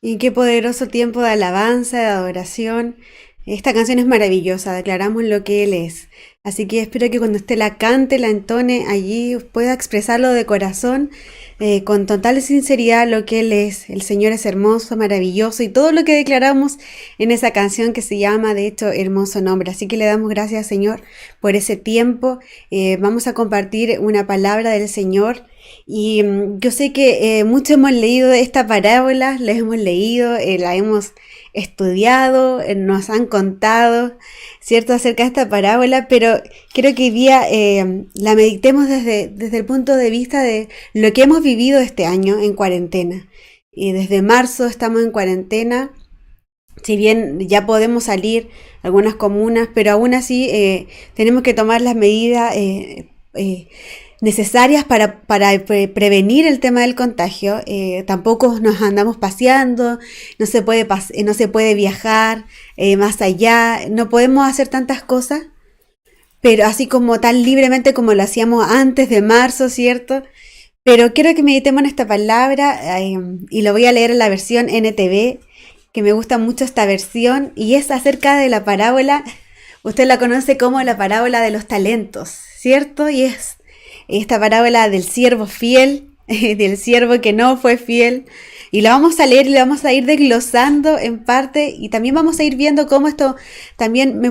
Y qué poderoso tiempo de alabanza, de adoración. Esta canción es maravillosa, declaramos lo que Él es. Así que espero que cuando usted la cante, la entone allí, pueda expresarlo de corazón, con total sinceridad lo que Él es. El Señor es hermoso, maravilloso y todo lo que declaramos en esa canción que se llama, de hecho, Hermoso Nombre. Así que le damos gracias, Señor, por ese tiempo. Vamos a compartir una palabra del Señor. Y yo sé que muchos hemos leído esta parábola, la hemos leído, la hemos estudiado, nos han contado, ¿cierto?, acerca de esta parábola, pero quiero que hoy día la meditemos desde el punto de vista de lo que hemos vivido este año en cuarentena. Y desde marzo estamos en cuarentena, si bien ya podemos salir a algunas comunas, pero aún así tenemos que tomar las medidas necesarias para prevenir el tema del contagio. Tampoco nos andamos paseando, no se puede viajar más allá, no podemos hacer tantas cosas, pero así como tan libremente como lo hacíamos antes de marzo, ¿cierto? Pero quiero que meditemos en esta palabra y lo voy a leer en la versión NTV, que me gusta mucho esta versión, y es acerca de la parábola, usted la conoce como la parábola de los talentos, ¿cierto? Y es esta parábola del siervo fiel, del siervo que no fue fiel, y la vamos a leer y la vamos a ir desglosando en parte, y también vamos a ir viendo cómo esto también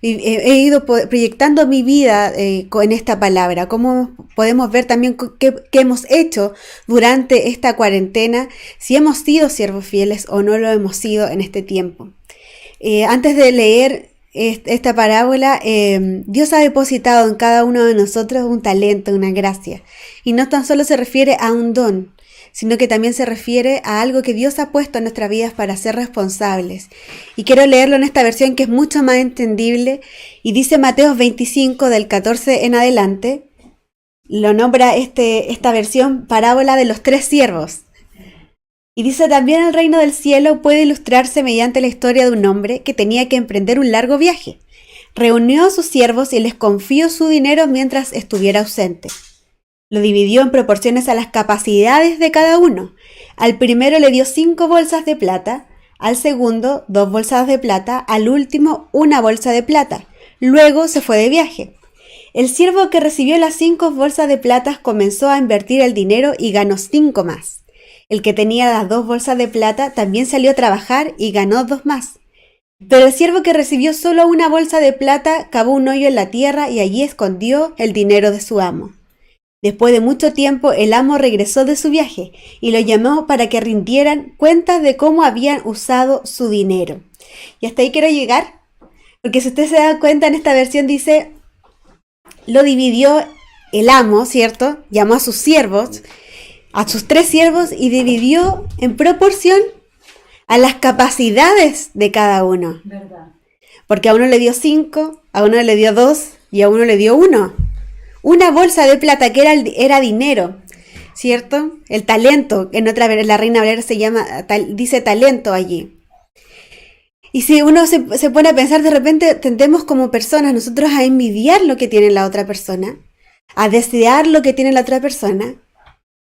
he ido proyectando mi vida en esta palabra, cómo podemos ver también qué hemos hecho durante esta cuarentena, si hemos sido siervos fieles o no lo hemos sido en este tiempo. Antes de leer esta parábola, Dios ha depositado en cada uno de nosotros un talento, una gracia. Y no tan solo se refiere a un don, sino que también se refiere a algo que Dios ha puesto en nuestras vidas para ser responsables. Y quiero leerlo en esta versión que es mucho más entendible. Y dice Mateo 25, del 14 en adelante, lo nombra esta versión parábola de los tres siervos. Y dice: también el reino del cielo puede ilustrarse mediante la historia de un hombre que tenía que emprender un largo viaje. Reunió a sus siervos y les confió su dinero mientras estuviera ausente. Lo dividió en proporciones a las capacidades de cada uno. Al primero le dio 5 bolsas de plata, al segundo 2 bolsas de plata, al último 1 bolsa de plata. Luego se fue de viaje. El siervo que recibió las 5 bolsas de plata comenzó a invertir el dinero y ganó 5 más. El que tenía las 2 bolsas de plata también salió a trabajar y ganó 2 más. Pero el siervo que recibió solo 1 bolsa de plata cavó un hoyo en la tierra y allí escondió el dinero de su amo. Después de mucho tiempo, el amo regresó de su viaje y lo llamó para que rindieran cuentas de cómo habían usado su dinero. Y hasta ahí quiero llegar, porque si usted se da cuenta, en esta versión dice, lo dividió el amo, ¿cierto? Llamó a sus siervos, a sus 3 siervos, y dividió en proporción a las capacidades de cada uno. ¿Verdad? Porque a uno le dio 5, a uno le dio 2 y a uno le dio 1. Una bolsa de plata que era dinero, ¿cierto? El talento, la Reina Valera dice talento allí. Y si uno se pone a pensar, de repente tendemos como personas nosotros a envidiar lo que tiene la otra persona, a desear lo que tiene la otra persona.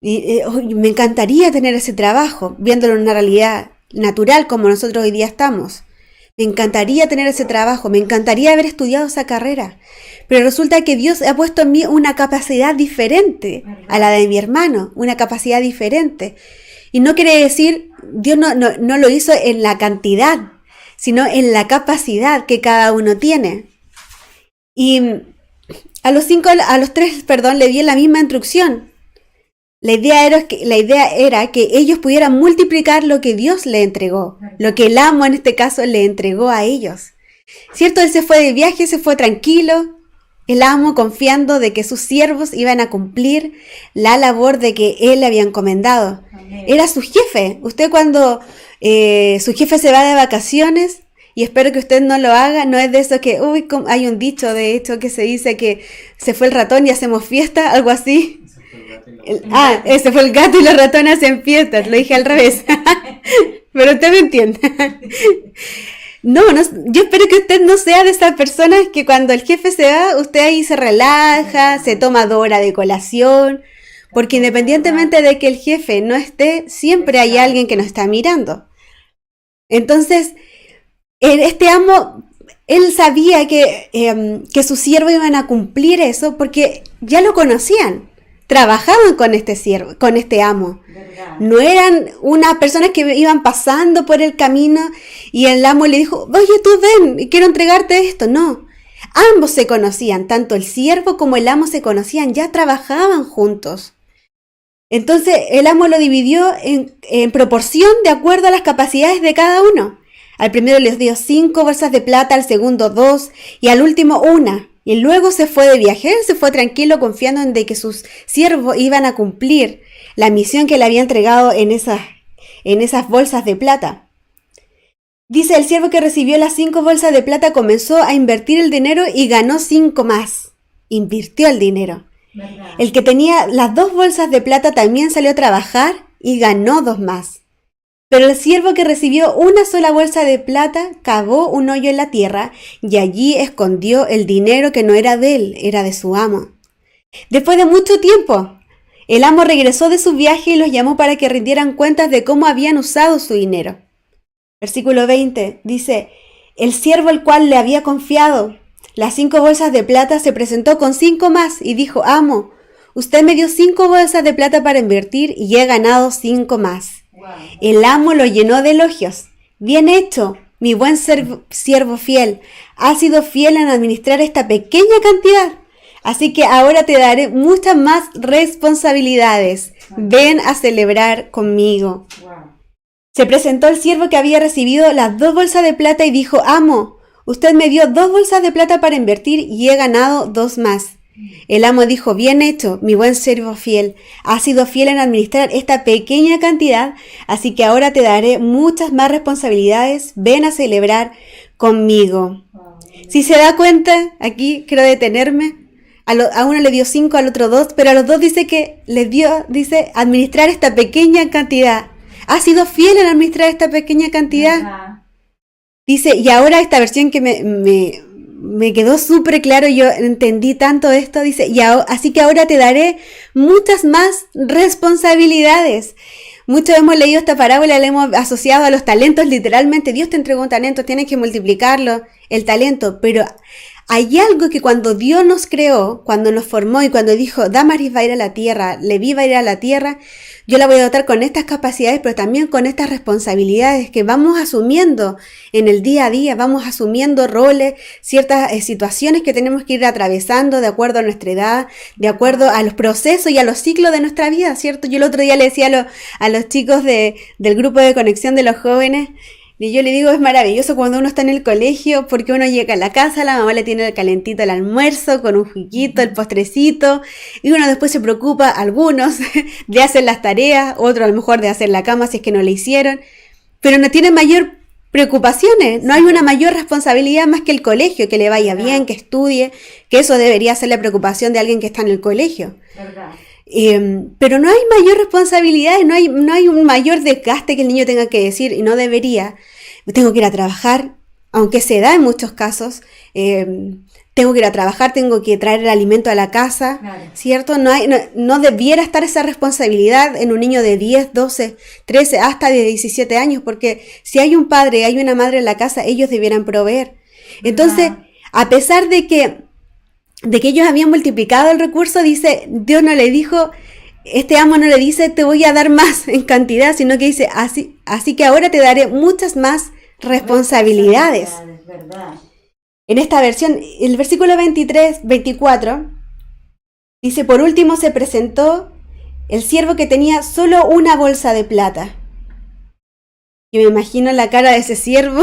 Y me encantaría tener ese trabajo, viéndolo en una realidad natural como nosotros hoy día estamos. Me encantaría tener ese trabajo, me encantaría haber estudiado esa carrera. Pero resulta que Dios ha puesto en mí una capacidad diferente a la de mi hermano, una capacidad diferente. Y no quiere decir, Dios no lo hizo en la cantidad, sino en la capacidad que cada uno tiene. Y a los 3, le di la misma instrucción. La idea era que ellos pudieran multiplicar lo que Dios le entregó, lo que el amo en este caso le entregó a ellos. ¿Cierto? Él se fue de viaje, se fue tranquilo, el amo confiando de que sus siervos iban a cumplir la labor de que él le había encomendado. Amén. Era su jefe. Usted cuando su jefe se va de vacaciones, y espero que usted no lo haga, no es de eso que, hay un dicho de hecho que se dice que se fue el ratón y hacemos fiesta, algo así. Ese fue el gato y los ratones hacen fiestas, lo dije al revés. Pero usted me entiende. No, yo espero que usted no sea de esas personas que cuando el jefe se va, usted ahí se relaja, se toma 2 horas de colación, porque independientemente de que el jefe no esté, siempre hay alguien que nos está mirando. Entonces, este amo, él sabía que sus siervos iban a cumplir eso porque ya lo conocían, trabajaban con este siervo, con este amo. No eran unas personas que iban pasando por el camino y el amo le dijo, oye, tú ven, quiero entregarte esto. No, ambos se conocían, tanto el siervo como el amo se conocían, ya trabajaban juntos. Entonces el amo lo dividió en proporción de acuerdo a las capacidades de cada uno. Al primero les dio 5 bolsas de plata, al segundo 2 y al último 1. Y luego se fue de viaje, se fue tranquilo confiando en de que sus siervos iban a cumplir la misión que le había entregado en esas bolsas de plata. Dice, el siervo que recibió las 5 bolsas de plata comenzó a invertir el dinero y ganó 5 más. Invirtió el dinero. ¿Verdad? El que tenía las 2 bolsas de plata también salió a trabajar y ganó 2 más. Pero el siervo que recibió una sola bolsa de plata cavó un hoyo en la tierra y allí escondió el dinero que no era de él, era de su amo. Después de mucho tiempo, el amo regresó de su viaje y los llamó para que rindieran cuentas de cómo habían usado su dinero. Versículo 20 dice, el siervo el cual le había confiado las 5 bolsas de plata se presentó con 5 más y dijo, amo, usted me dio 5 bolsas de plata para invertir y he ganado 5 más. El amo lo llenó de elogios. Bien hecho, mi buen siervo fiel. Has sido fiel en administrar esta pequeña cantidad. Así que ahora te daré muchas más responsabilidades. Ven a celebrar conmigo. Se presentó el siervo que había recibido las 2 bolsas de plata y dijo, amo, usted me dio 2 bolsas de plata para invertir y he ganado 2 más. El amo dijo, bien hecho, mi buen siervo fiel, has sido fiel en administrar esta pequeña cantidad, así que ahora te daré muchas más responsabilidades, ven a celebrar conmigo. Si se da cuenta, aquí quiero detenerme, a uno le dio 5, al otro 2, pero a los 2 dice que les dio, dice, administrar esta pequeña cantidad. Has sido fiel en administrar esta pequeña cantidad. Ajá. Dice, y ahora esta versión que me quedó súper claro, yo entendí tanto esto, dice, así que ahora te daré muchas más responsabilidades. Muchos hemos leído esta parábola, la hemos asociado a los talentos, literalmente, Dios te entregó un talento, tienes que multiplicarlo, el talento, pero hay algo que cuando Dios nos creó, cuando nos formó y cuando dijo, Damaris va a ir a la tierra, Leví va a ir a la tierra, yo la voy a dotar con estas capacidades, pero también con estas responsabilidades que vamos asumiendo en el día a día, vamos asumiendo roles, ciertas situaciones que tenemos que ir atravesando de acuerdo a nuestra edad, de acuerdo a los procesos y a los ciclos de nuestra vida, ¿cierto? Yo el otro día le decía a los chicos del grupo de conexión de los jóvenes, y yo le digo, es maravilloso cuando uno está en el colegio porque uno llega a la casa, la mamá le tiene calentito el almuerzo con un juguito, el postrecito, y uno después se preocupa, algunos, de hacer las tareas, otros a lo mejor de hacer la cama si es que no le hicieron, pero no tienen mayor preocupaciones, no hay una mayor responsabilidad más que el colegio, que le vaya bien, que estudie, que eso debería ser la preocupación de alguien que está en el colegio. ¿Verdad? Pero no hay mayor responsabilidad, no hay un mayor desgaste que el niño tenga que decir, y no debería. Tengo que ir a trabajar, aunque se da en muchos casos, tengo que ir a trabajar, tengo que traer el alimento a la casa, claro. ¿Cierto? No debiera estar esa responsabilidad en un niño de 10, 12, 13, hasta de 17 años, porque si hay un padre, hay una madre en la casa, ellos debieran proveer. Entonces, a pesar de que ellos habían multiplicado el recurso, dice, Dios no le dijo, este amo no le dice, te voy a dar más en cantidad, sino que dice, así que ahora te daré muchas más responsabilidades. ¿Verdad? En esta versión, el versículo 24, dice, por último se presentó el siervo que tenía solo una bolsa de plata. Y me imagino la cara de ese siervo.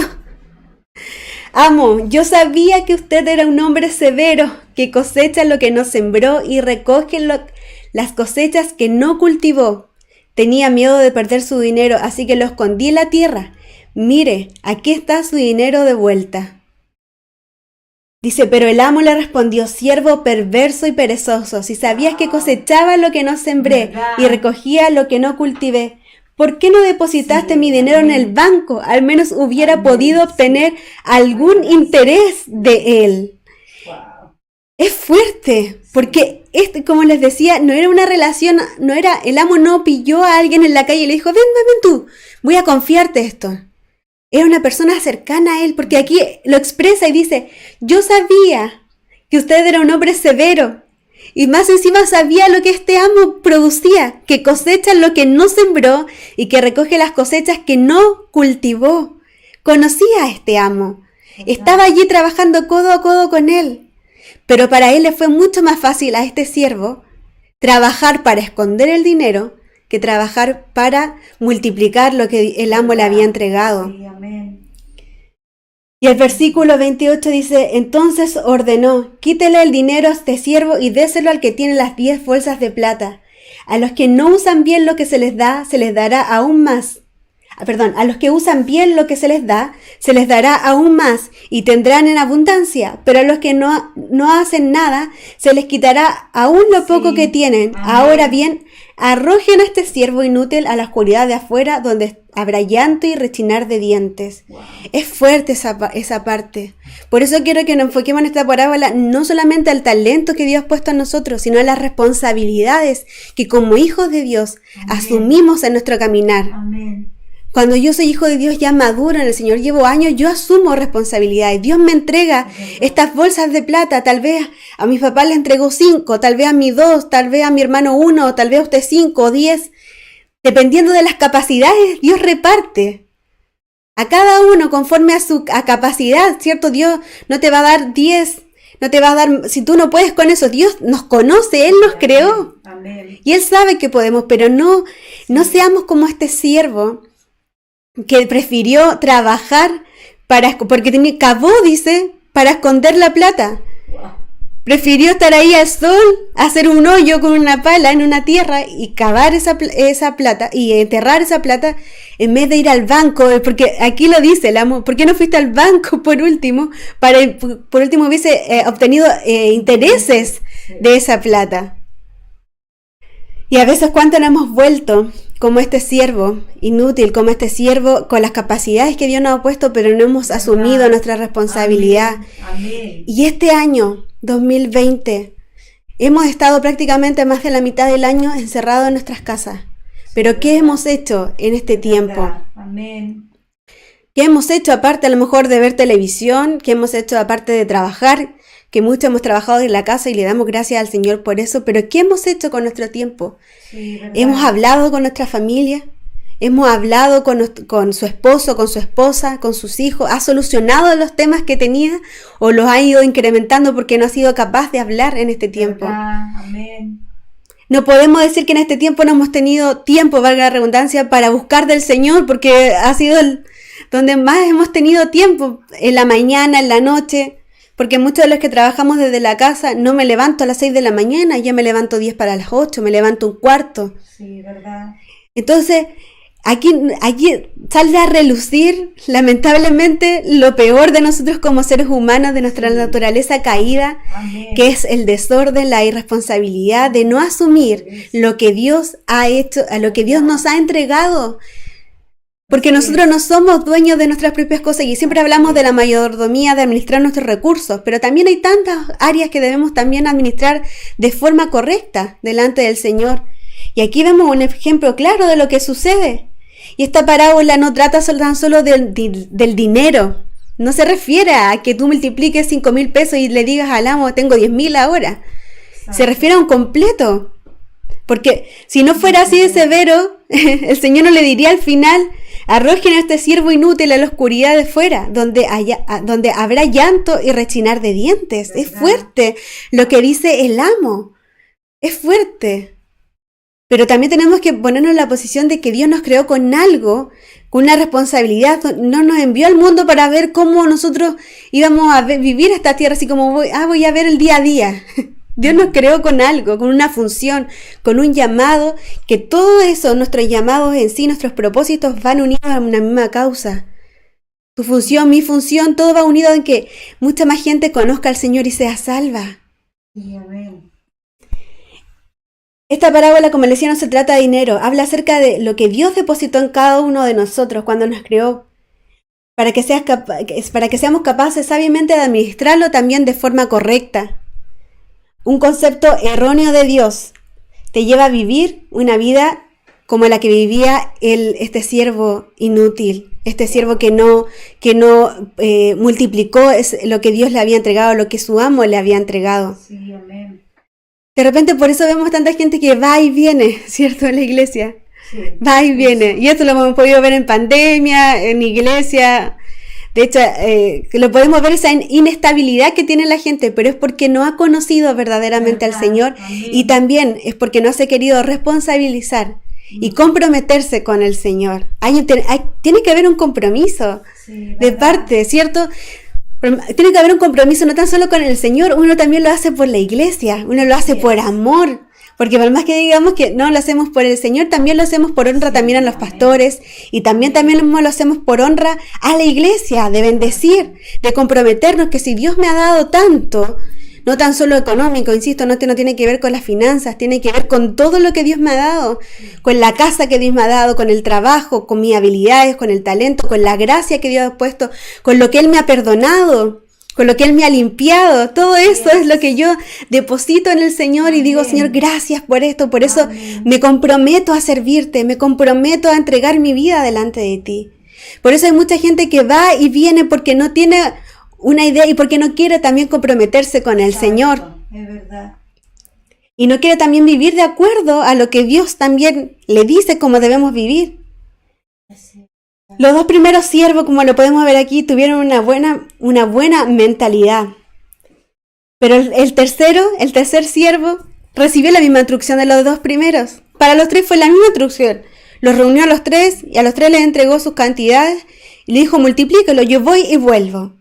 Amo, yo sabía que usted era un hombre severo, que cosecha lo que no sembró y recoge las cosechas que no cultivó. Tenía miedo de perder su dinero, así que lo escondí en la tierra. Mire, aquí está su dinero de vuelta. Dice, pero el amo le respondió, siervo perverso y perezoso, si sabías que cosechaba lo que no sembré y recogía lo que no cultivé, ¿por qué no depositaste mi dinero en el banco? Al menos hubiera podido obtener algún interés de él. Es fuerte, porque como les decía, no era una relación, el amo no pilló a alguien en la calle y le dijo, ven tú, voy a confiarte esto. Era una persona cercana a él, porque aquí lo expresa y dice, yo sabía que usted era un hombre severo, y más encima sabía lo que este amo producía, que cosecha lo que no sembró y que recoge las cosechas que no cultivó. Conocía a este amo, estaba allí trabajando codo a codo con él. Pero para él le fue mucho más fácil a este siervo trabajar para esconder el dinero que trabajar para multiplicar lo que el amo le había entregado. Sí, amén. Y el versículo 28 dice, entonces ordenó, quítele el dinero a este siervo y déselo al que tiene las 10 bolsas de plata. A los que no usan bien lo que se les da, se les dará aún más. A los que usan bien lo que se les da, se les dará aún más y tendrán en abundancia, pero a los que no hacen nada, se les quitará aún lo poco que tienen. Amén. Ahora bien, arrojen a este siervo inútil a la oscuridad de afuera, donde habrá llanto y rechinar de dientes. Wow. Es fuerte esa parte. Por eso quiero que nos enfoquemos en esta parábola no solamente al talento que Dios ha puesto en nosotros, sino a las responsabilidades que como hijos de Dios asumimos en nuestro caminar. Amén. Cuando yo soy hijo de Dios ya maduro en el Señor, llevo años, yo asumo responsabilidades. Dios me entrega estas bolsas de plata. Tal vez a mi papá le entregó 5, tal vez a mí 2, tal vez a mi hermano 1, tal vez a usted 5 o 10. Dependiendo de las capacidades, Dios reparte a cada uno conforme a su capacidad, ¿cierto? Dios no te va a dar 10, no te va a dar, si tú no puedes con eso, Dios nos conoce, Él nos creó. Amén. Y Él sabe que podemos, pero no seamos como este siervo que prefirió trabajar porque cavó, dice, para esconder la plata. Wow. Prefirió estar ahí al sol, hacer un hoyo con una pala en una tierra y cavar esa plata y enterrar esa plata en vez de ir al banco, porque aquí lo dice el amo, ¿por qué no fuiste al banco por último? Por último hubiese obtenido intereses de esa plata. Y a veces cuánto nos hemos vuelto como este siervo inútil, como este siervo con las capacidades que Dios nos ha puesto, pero no hemos asumido nuestra responsabilidad. Amén. Y este año, 2020, hemos estado prácticamente más de la mitad del año encerrados en nuestras casas. Pero ¿qué hemos hecho en este tiempo? Amén. ¿Qué hemos hecho aparte a lo mejor de ver televisión? ¿Qué hemos hecho aparte de trabajar? Que muchos hemos trabajado en la casa y le damos gracias al Señor por eso, pero ¿qué hemos hecho con nuestro tiempo? Sí, ¿verdad? ¿Hemos hablado con nuestra familia? ¿Hemos hablado con su esposo, con su esposa, con sus hijos? ¿Ha solucionado los temas que tenía o los ha ido incrementando porque no ha sido capaz de hablar en este tiempo? ¿Verdad? Amén. No podemos decir que en este tiempo no hemos tenido tiempo, valga la redundancia, para buscar del Señor, porque ha sido donde más hemos tenido tiempo, en la mañana, en la noche. Porque muchos de los que trabajamos desde la casa no me levanto a las 6 de la mañana, yo me levanto 10 para las 8, me levanto un cuarto. Sí, ¿verdad? Entonces, aquí sale a relucir, lamentablemente, lo peor de nosotros como seres humanos, de nuestra naturaleza caída, Amén. que es el desorden, la irresponsabilidad de no asumir lo que Dios ha hecho, a lo que Dios nos ha entregado. Porque nosotros no somos dueños de nuestras propias cosas y siempre hablamos de la mayordomía, de administrar nuestros recursos, pero también hay tantas áreas que debemos también administrar de forma correcta delante del Señor. Y aquí vemos un ejemplo claro de lo que sucede. Y esta parábola no trata tan solo del dinero, no se refiere a que tú multipliques 5,000 pesos y le digas al amo, tengo 10,000 ahora. Se refiere a un completo. Porque si no fuera así de severo, el Señor no le diría al final, arrojen a este siervo inútil a la oscuridad de fuera, donde habrá llanto y rechinar de dientes. ¿Verdad? Es fuerte lo que dice el amo. Es fuerte. Pero también tenemos que ponernos en la posición de que Dios nos creó con algo, con una responsabilidad. No nos envió al mundo para ver cómo nosotros íbamos a vivir esta tierra, así como voy a ver el día a día. Dios nos creó con algo, con una función, con un llamado, que todo eso, nuestros llamados en sí, nuestros propósitos van unidos a una misma causa. Tu función, mi función, todo va unido en que mucha más gente conozca al Señor y sea salva. Sí, amén. Esta parábola, como les decía, no se trata de dinero, habla acerca de lo que Dios depositó en cada uno de nosotros cuando nos creó, para que seamos capaces sabiamente de administrarlo también de forma correcta. un concepto erróneo de Dios te lleva a vivir una vida como la que vivía este siervo inútil, este siervo que no multiplicó lo que Dios le había entregado, lo que su amo le había entregado. Sí, amén. De repente por eso vemos tanta gente que va y viene, ¿cierto? En la iglesia. Sí. Va y viene. Y esto lo hemos podido ver en pandemia, en iglesia. De hecho, lo podemos ver esa inestabilidad que tiene la gente, pero es porque no ha conocido verdaderamente al Señor. Amén. Y también es porque no se ha querido responsabilizar y comprometerse con el Señor. Tiene que haber un compromiso Sí, de ¿verdad? parte, ¿cierto? Tiene que haber un compromiso no tan solo con el Señor, uno también lo hace por la iglesia, uno lo hace Así por es. amor, porque por más que digamos que no lo hacemos por el Señor, también lo hacemos por honra también a los pastores y también lo hacemos por honra a la iglesia, de bendecir, de comprometernos que si Dios me ha dado tanto, no tan solo económico, insisto, no tiene que ver con las finanzas, tiene que ver con todo lo que Dios me ha dado, con la casa que Dios me ha dado, con el trabajo, con mis habilidades, con el talento, con la gracia que Dios ha puesto, con lo que Él me ha perdonado, con lo que Él me ha limpiado. Todo eso es lo que yo deposito en el Señor y digo, Amén. Señor, gracias por esto, por eso Amén. me comprometo a servirte, me comprometo a entregar mi vida delante de ti. Por eso hay mucha gente que va y viene porque no tiene una idea y porque no quiere también comprometerse con el Exacto, Señor es verdad. y no quiere también vivir de acuerdo a lo que Dios también le dice cómo debemos vivir. Así. Los dos primeros siervos, como lo podemos ver aquí, tuvieron una buena mentalidad. Pero el tercer siervo, recibió la misma instrucción de los dos primeros. Para los tres fue la misma instrucción. Los reunió a los tres y a los tres les entregó sus cantidades y le dijo, multiplíquelo, yo voy y vuelvo.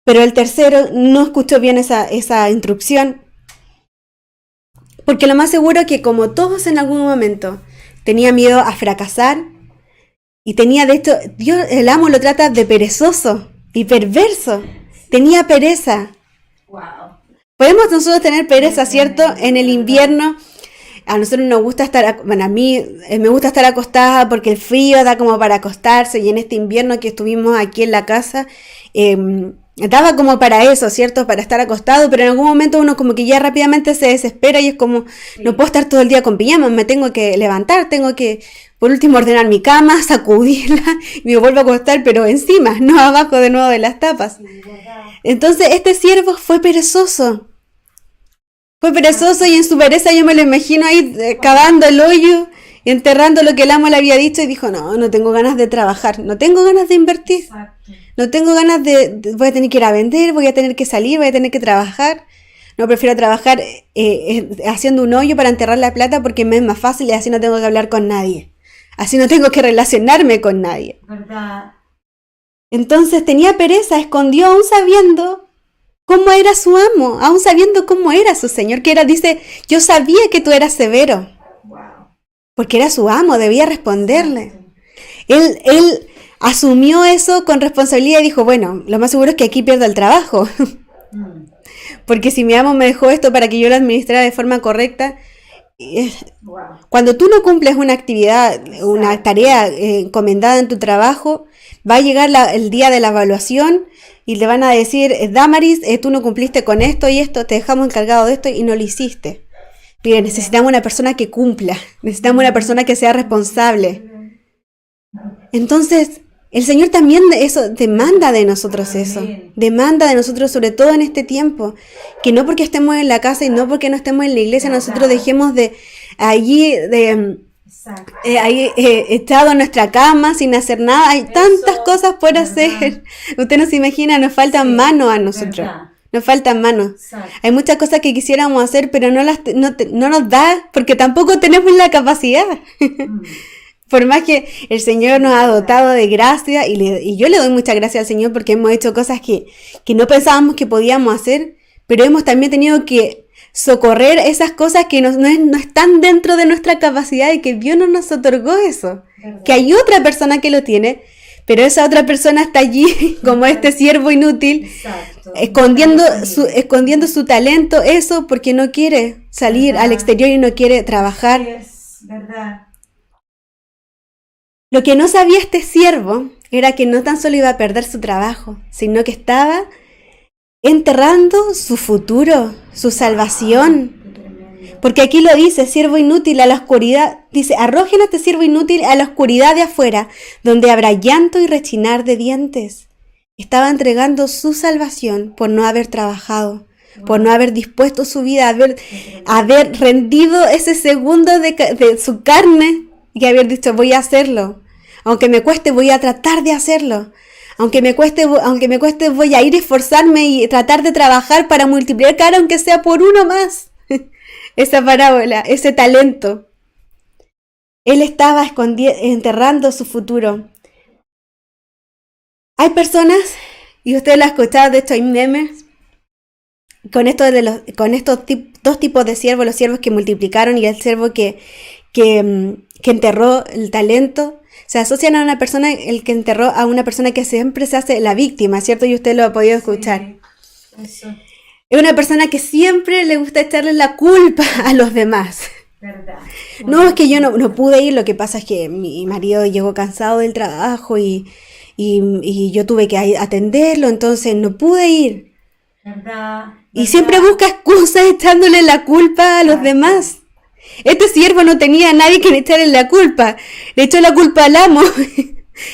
Pero el tercero no escuchó bien esa instrucción, porque lo más seguro es que como todos en algún momento tenía miedo a fracasar y tenía de esto, Dios, el amo lo trata de perezoso y perverso, tenía pereza. Wow. Podemos nosotros tener pereza, ¿cierto? En el invierno a nosotros nos gusta estar, bueno, a mí me gusta estar acostada porque el frío da como para acostarse y en este invierno que estuvimos aquí en la casa, daba como para eso, ¿cierto? Para estar acostado, pero en algún momento uno como que ya rápidamente se desespera y es como, no puedo estar todo el día con pijamas, me tengo que levantar, tengo que, por último, ordenar mi cama, sacudirla y me vuelvo a acostar, pero encima, no abajo de nuevo de las tapas. Sí, verdad. Entonces este siervo fue perezoso. Fue perezoso y en su pereza yo me lo imagino ahí cavando el hoyo y enterrando lo que el amo le había dicho y dijo, no tengo ganas de trabajar, no tengo ganas de invertir. Exacto. No tengo ganas voy a tener que ir a vender, voy a tener que salir, voy a tener que trabajar. No, prefiero trabajar haciendo un hoyo para enterrar la plata porque me es más fácil y así no tengo que hablar con nadie. Así no tengo que relacionarme con nadie. ¿Verdad? Entonces tenía pereza, escondió aún sabiendo cómo era su amo, aún sabiendo cómo era su señor, que dice, yo sabía que tú eras severo, Wow. porque era su amo, debía responderle. Él asumió eso con responsabilidad y dijo, bueno, lo más seguro es que aquí pierdo el trabajo, porque si mi amo me dejó esto para que yo lo administrara de forma correcta, Wow. cuando tú no cumples una actividad, una tarea encomendada en tu trabajo, va a llegar el día de la evaluación y le van a decir, Damaris, tú no cumpliste con esto y esto, te dejamos encargado de esto y no lo hiciste. Mira, necesitamos una persona que cumpla, necesitamos una persona que sea responsable. Entonces, el Señor también eso demanda de nosotros eso, demanda de nosotros sobre todo en este tiempo, que no porque estemos en la casa y no porque no estemos en la iglesia, nosotros dejemos de allí, Exacto. ahí echado en nuestra cama sin hacer nada, hay tantas cosas por hacer, usted no se imagina, nos faltan manos a nosotros, verdad. nos faltan manos. Exacto. Hay muchas cosas que quisiéramos hacer, pero no nos da, porque tampoco tenemos la capacidad. Por más que el Señor nos ha dotado de gracia, y yo le doy muchas gracias al Señor porque hemos hecho cosas que no pensábamos que podíamos hacer, pero hemos también tenido que socorrer esas cosas que no están dentro de nuestra capacidad y que Dios no nos otorgó eso. ¿Verdad? Que hay otra persona que lo tiene, pero esa otra persona está allí como este siervo inútil, Exacto. escondiendo su talento, eso porque no quiere salir al exterior y no quiere trabajar. Es verdad. Lo que no sabía este siervo era que no tan solo iba a perder su trabajo, sino que estaba enterrando su futuro, su salvación. Qué tremendo. Porque aquí lo dice, siervo inútil a la oscuridad, dice, arrojen a este siervo inútil a la oscuridad de afuera, donde habrá llanto y rechinar de dientes. Estaba entregando su salvación por no haber trabajado, por no haber dispuesto su vida, haber rendido ese segundo de su carne y haber dicho, voy a hacerlo. Aunque me cueste, voy a tratar de hacerlo. Aunque me cueste, voy a ir a esforzarme y tratar de trabajar para multiplicar, aunque sea por uno más. Esa parábola, ese talento. Él estaba enterrando su futuro. Hay personas, y ustedes lo han escuchado, de hecho hay memes, con estos dos tipos de siervos, los siervos que multiplicaron y el siervo que enterró el talento. Se asocian a una persona, el que enterró a una persona que siempre se hace la víctima, ¿cierto? Y usted lo ha podido escuchar. Sí, eso, Es una persona que siempre le gusta echarle la culpa a los demás. verdad. No, es que yo no pude ir, lo que pasa es que mi marido llegó cansado del trabajo y yo tuve que atenderlo, entonces no pude ir. Verdad. Y siempre busca excusas echándole la culpa a los demás. Este siervo no tenía a nadie que le echarle la culpa. Le echó la culpa al amo.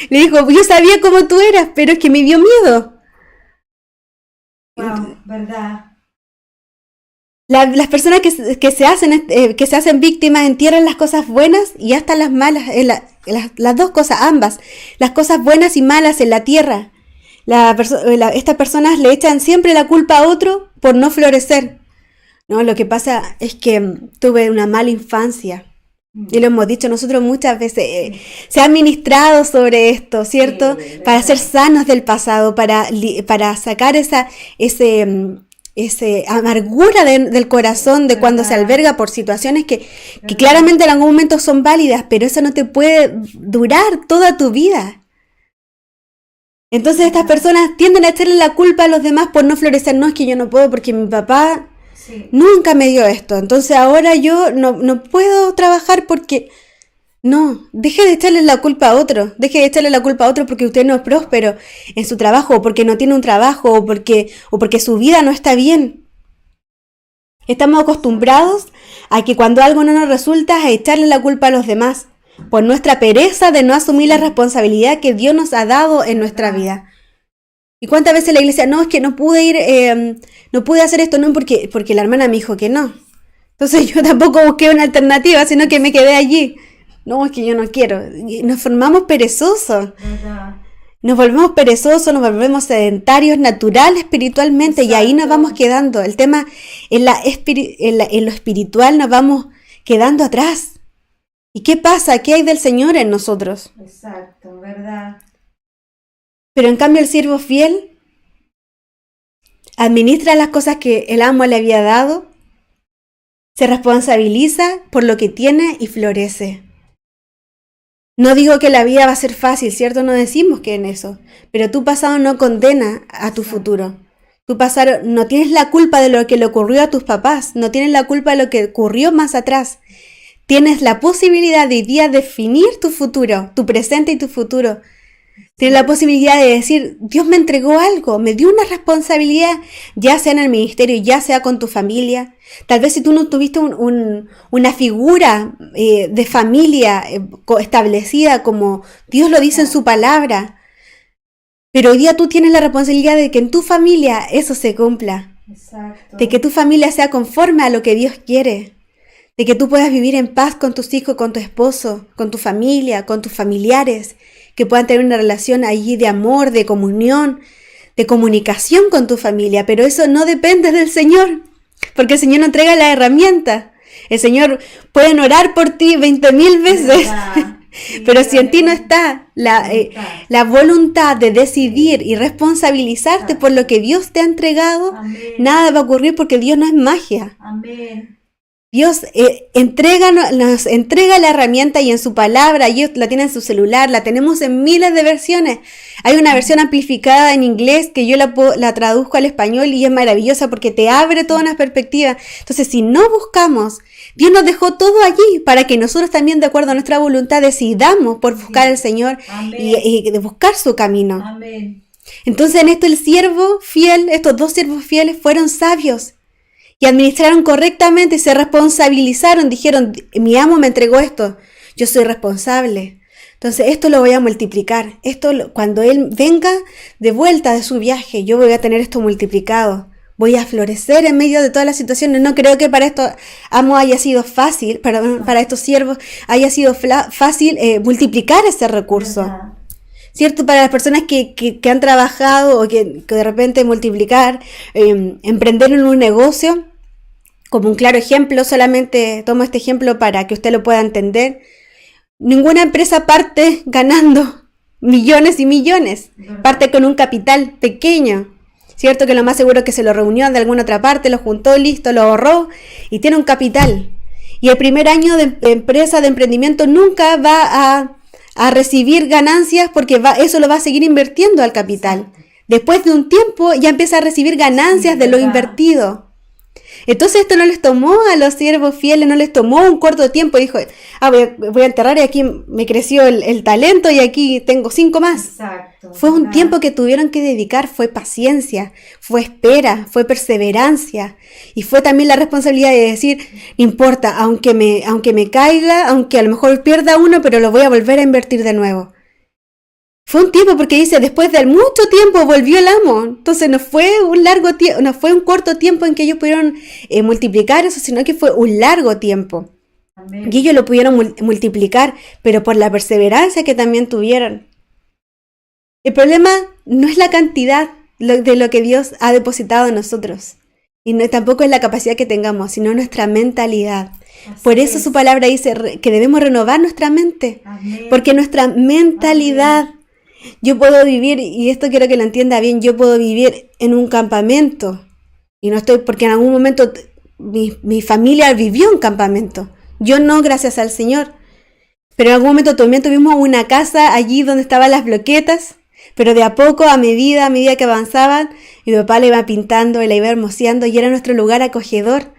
Le dijo, yo sabía cómo tú eras, pero es que me dio miedo. Wow, verdad. Las personas que se hacen víctimas entierran las cosas buenas y hasta las malas, las dos cosas, ambas, las cosas buenas y malas en la tierra. Estas personas le echan siempre la culpa a otro por no florecer. No, lo que pasa es que tuve una mala infancia. Y lo hemos dicho nosotros muchas veces. Se ha ministrado sobre esto, ¿cierto? Sí, Para ser sanos del pasado, para sacar esa amargura del corazón de cuando se alberga por situaciones que claramente en algún momento son válidas, pero eso no te puede durar toda tu vida. Entonces estas personas tienden a echarle la culpa a los demás por no florecer. No, es que yo no puedo porque mi papá Sí. nunca me dio esto. Entonces ahora yo no puedo trabajar porque... No, deje de echarle la culpa a otro. Deje de echarle la culpa a otro porque usted no es próspero en su trabajo, o porque no tiene un trabajo, o porque su vida no está bien. Estamos acostumbrados a que cuando algo no nos resulta, a echarle la culpa a los demás por nuestra pereza de no asumir la responsabilidad que Dios nos ha dado en nuestra vida. ¿Y cuántas veces la iglesia, no, es que no pude ir, no pude hacer esto, no, porque la hermana me dijo que no? Entonces yo tampoco busqué una alternativa, sino que me quedé allí. No, es que yo no quiero. Y nos formamos perezosos. Verdad. Nos volvemos perezosos, nos volvemos sedentarios, naturales espiritualmente. Exacto. Y ahí nos vamos quedando. El tema, en lo espiritual nos vamos quedando atrás. ¿Y qué pasa? ¿Qué hay del Señor en nosotros? Exacto, verdad. Pero en cambio el siervo fiel administra las cosas que el amo le había dado, se responsabiliza por lo que tiene y florece. No digo que la vida va a ser fácil, ¿cierto? No decimos que en eso, pero tu pasado no condena a tu futuro. Tu pasado, no tienes la culpa de lo que le ocurrió a tus papás, no tienes la culpa de lo que ocurrió más atrás. Tienes la posibilidad de hoy día definir tu futuro, tu presente y tu futuro. Tienes la posibilidad de decir, Dios me entregó algo, me dio una responsabilidad, ya sea en el ministerio, ya sea con tu familia. Tal vez si tú no tuviste una figura de familia establecida como Dios lo dice en su palabra, pero hoy día tú tienes la responsabilidad de que en tu familia eso se cumpla. Exacto. De que tu familia sea conforme a lo que Dios quiere. De que tú puedas vivir en paz con tus hijos, con tu esposo, con tu familia, con tus familiares, que puedan tener una relación allí de amor, de comunión, de comunicación con tu familia. Pero eso no depende del Señor, porque el Señor no entrega la herramienta. El Señor puede orar por ti 20,000 veces, pero si en ti no está la voluntad de decidir y responsabilizarte por lo que Dios te ha entregado, nada va a ocurrir porque Dios no es magia. Amén. Dios nos entrega la herramienta y en su palabra, ellos la tienen en su celular, la tenemos en miles de versiones. Hay una versión amplificada en inglés que yo la traduzco al español y es maravillosa porque te abre toda una perspectiva. Entonces, si no buscamos, Dios nos dejó todo allí para que nosotros también, de acuerdo a nuestra voluntad, decidamos por buscar al Señor y de buscar su camino. Amén. Entonces en esto el siervo fiel, estos dos siervos fieles fueron sabios y administraron correctamente, se responsabilizaron, dijeron, mi amo me entregó esto, yo soy responsable. Entonces esto lo voy a multiplicar, cuando él venga de vuelta de su viaje, yo voy a tener esto multiplicado. Voy a florecer en medio de todas las situaciones. No creo que para estos amos haya sido fácil, para estos siervos haya sido fácil multiplicar ese recurso. ¿Verdad? ¿Cierto? Para las personas que han trabajado o que de repente multiplicar, emprender en un negocio, como un claro ejemplo, solamente tomo este ejemplo para que usted lo pueda entender. Ninguna empresa parte ganando millones y millones, ¿Verdad? parte con un capital pequeño. ¿Cierto? Que lo más seguro es que se lo reunió de alguna otra parte, lo juntó, listo, lo ahorró y tiene un capital. Y el primer año de empresa, de emprendimiento, nunca va a recibir ganancias porque eso lo va a seguir invirtiendo al capital. Después de un tiempo ya empieza a recibir ganancias de lo ¿verdad? invertido. Entonces esto no les tomó a los siervos fieles, no les tomó un corto tiempo. Dijo, voy a enterrar y aquí me creció el talento y aquí tengo 5 más. Exacto. Fue un ¿verdad? tiempo que tuvieron que dedicar, fue paciencia, fue espera, fue perseverancia y fue también la responsabilidad de decir, no importa, aunque me caiga, aunque a lo mejor pierda uno, pero lo voy a volver a invertir de nuevo. Fue un tiempo porque dice, después de mucho tiempo volvió el amo. Entonces no fue un corto tiempo en que ellos pudieron multiplicar eso, sino que fue un largo tiempo. Amén. Y ellos lo pudieron multiplicar, pero por la perseverancia que también tuvieron. El problema no es la cantidad de lo que Dios ha depositado en nosotros. Y tampoco es la capacidad que tengamos, sino nuestra mentalidad. Así Por eso es. su palabra dice que debemos renovar nuestra mente. Amén. Porque nuestra mentalidad, yo puedo vivir, y esto quiero que lo entienda bien, yo puedo vivir en un campamento. Y no estoy, porque en algún momento mi familia vivió en campamento. Yo no, gracias al Señor. Pero en algún momento también tuvimos una casa allí donde estaban las bloquetas. Pero de a poco, a medida que avanzaban, mi papá la iba pintando y la iba hermoseando y era nuestro lugar acogedor.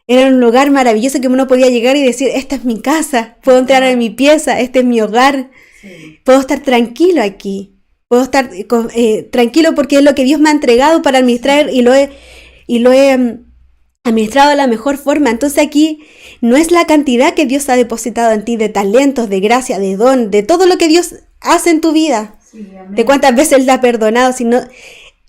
Era un lugar maravilloso que uno podía llegar y decir, esta es mi casa, puedo entrar en mi pieza, este es mi hogar, Sí. puedo estar tranquilo aquí, puedo estar tranquilo porque es lo que Dios me ha entregado para administrar y lo he administrado de la mejor forma. Entonces aquí no es la cantidad que Dios ha depositado en ti de talentos, de gracia, de don, de todo lo que Dios hace en tu vida. Sí, amén. De cuántas veces Él te ha perdonado, sino,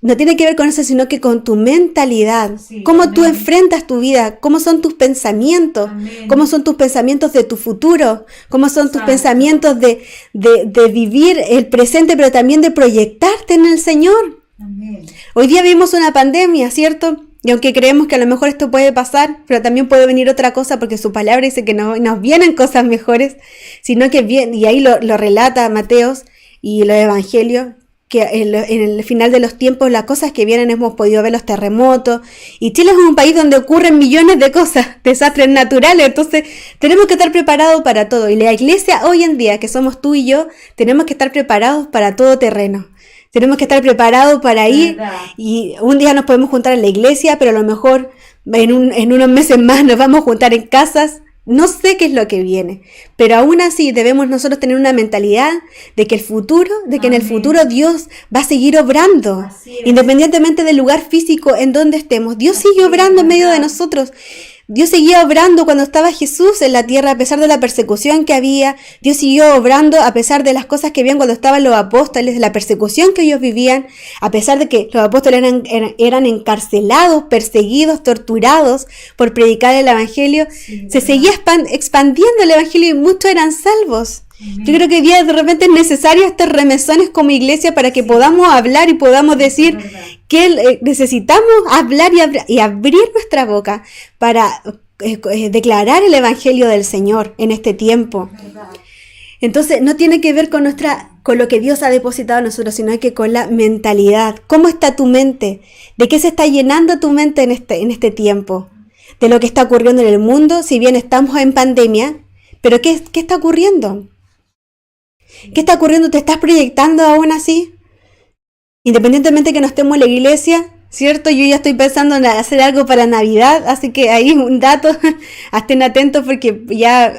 no tiene que ver con eso, sino que con tu mentalidad, Sí, cómo tú amén. enfrentas tu vida, cómo son tus pensamientos, Amén. cómo son tus pensamientos de tu futuro, cómo son tus Exacto. pensamientos de vivir el presente, pero también de proyectarte en el Señor. Amén. Hoy día vivimos una pandemia, ¿cierto? Y aunque creemos que a lo mejor esto puede pasar, pero también puede venir otra cosa, porque su palabra dice que no nos vienen cosas mejores, sino que bien, y ahí lo relata Mateos y los evangelios, que en el final de los tiempos las cosas que vienen hemos podido ver los terremotos, y Chile es un país donde ocurren millones de cosas, desastres naturales, entonces tenemos que estar preparados para todo, y la iglesia hoy en día, que somos tú y yo, tenemos que estar preparados para todo terreno. Tenemos que estar preparados para ir ¿Verdad? y un día nos podemos juntar en la iglesia, pero a lo mejor en unos meses más nos vamos a juntar en casas. No sé qué es lo que viene, pero aún así debemos nosotros tener una mentalidad de que en el Amén. futuro Dios va a seguir obrando, Así es. independientemente del lugar físico en donde estemos. Dios Así sigue es, obrando en medio de ¿verdad? nosotros. Dios seguía obrando cuando estaba Jesús en la tierra, a pesar de la persecución que había. Dios siguió obrando a pesar de las cosas que habían cuando estaban los apóstoles, de la persecución que ellos vivían, a pesar de que los apóstoles eran encarcelados, perseguidos, torturados por predicar el evangelio. Sí, Se ¿verdad? seguía expandiendo el evangelio y muchos eran salvos. Amén. Yo creo que hoy día de repente es necesario estos remesones como iglesia para que podamos hablar y podamos decir Es verdad. que necesitamos hablar y abrir nuestra boca para declarar el evangelio del Señor en este tiempo. ¿Verdad? Entonces no tiene que ver con lo que Dios ha depositado en nosotros, sino que con la mentalidad. ¿Cómo está tu mente? ¿De qué se está llenando tu mente en este tiempo? De lo que está ocurriendo en el mundo, si bien estamos en pandemia, pero ¿qué está ocurriendo? ¿Qué está ocurriendo? ¿Te estás proyectando aún así? Independientemente que no estemos en la iglesia, ¿cierto? Yo ya estoy pensando en hacer algo para Navidad, así que ahí un dato, estén atentos porque ya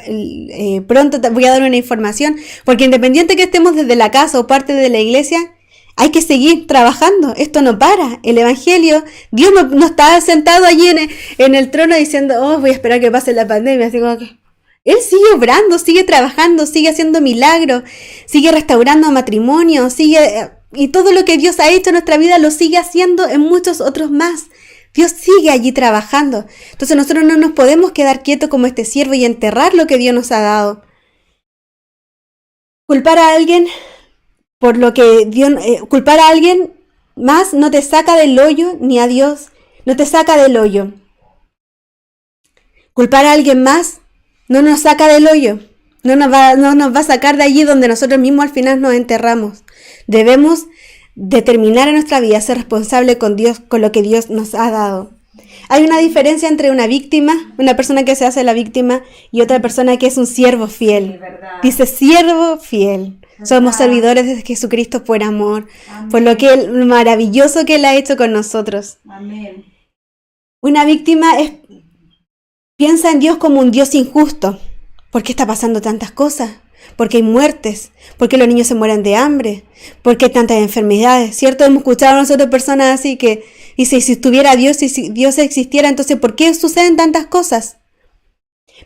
pronto voy a dar una información, porque independiente que estemos desde la casa o parte de la iglesia, Hay que seguir trabajando, esto no para. El Evangelio, Dios no está sentado allí en el trono diciendo, oh, voy a esperar que pase la pandemia. Así como que Él sigue obrando, sigue trabajando, sigue haciendo milagros, sigue restaurando matrimonios, y todo lo que Dios ha hecho en nuestra vida lo sigue haciendo en muchos otros más. Dios sigue allí trabajando. Entonces nosotros no nos podemos quedar quietos como este siervo y enterrar lo que Dios nos ha dado. Culpar a alguien por lo que Dios, culpar a alguien más no te saca del hoyo, ni a Dios no te saca del hoyo. Culpar a alguien más no nos saca del hoyo, no nos va a sacar de allí donde nosotros mismos al final nos enterramos. Debemos determinar en nuestra vida ser responsable con Dios, con lo que Dios nos ha dado. Hay una diferencia entre una víctima, una persona que se hace la víctima, y otra persona que es un siervo fiel. Dice siervo fiel. Somos servidores de Jesucristo por amor, por lo maravilloso que Él ha hecho con nosotros. Amén. Una víctima piensa en Dios como un Dios injusto. ¿Por qué está pasando tantas cosas? ¿Por qué hay muertes? ¿Por qué los niños se mueren de hambre? ¿Por qué hay tantas enfermedades? ¿Cierto? Hemos escuchado a nosotros personas así que dicen, si estuviera Dios, si Dios existiera, entonces ¿por qué suceden tantas cosas?